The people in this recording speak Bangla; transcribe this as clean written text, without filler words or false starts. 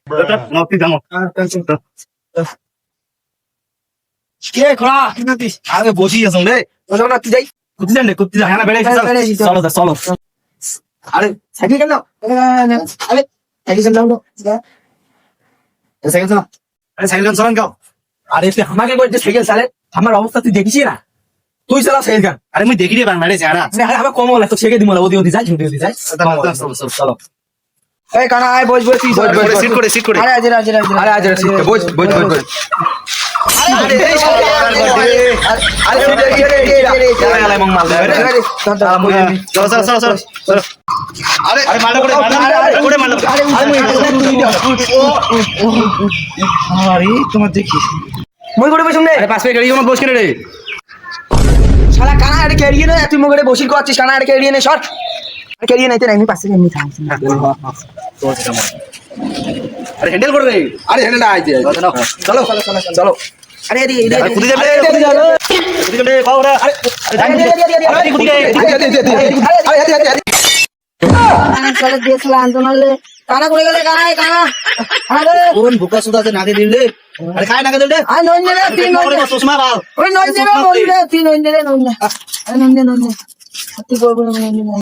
নতি জানো কে খোলা কি নাতিস আগে বসি আছো রে বলো না তুই যাই কুত্তি যা হ্যাঁ বেড়ে চলো যা চলো আরে সাইকেল কেন আরে সাইকেল চালাও সাইকেল চালাও আরে সাইকেল চালান গাও আরে তুই আমাকে বলছিস সাইকেল চালে আমার অবস্থা তুই দেখিস না তুই চালা সাইকেল গান আরে মুই দেখি রে বাংলাদেশ আরা আরে আমার কম হলো তো ছেকে দিমলা ওদি ওদি যাই ওদি যাই চলো এই কানা আয় বস বস তুই বস সিট করে আরে আজ সিট বস বস আরে আরে মং মাল চলো আরে আরে মাল করে মাল আরে তোমার দেখি মই করে বসুন রে আরে পাঁচ পে গাড়ি মত বস করে রে শালা কানা আরে কেড়িয়ে নে তুই মগরে বসির করছিস কানা আরে কেড়িয়ে নে সর কেড়িয়ে নাইতে নাই পাশে এমনি থামছিস আরে হ্যান্ডেল করে রে আরে হ্যান্ডেল আইছে চলো চলো আরে এদি আরে কুদি যাবে কুদি যাবে পাওরা আরে আরে কুদি গে চলে দিয়েছিল আন্দোলনে কানা করে গেলে কানা আরে কোন ভুকা সুদাতে নাকে দিলে আরে খায় নাকে দিলে আই নন রে তিন নন সুষমা বাল ওই নন রে তিন নন রে নন রে নন রে তুই বলবো নন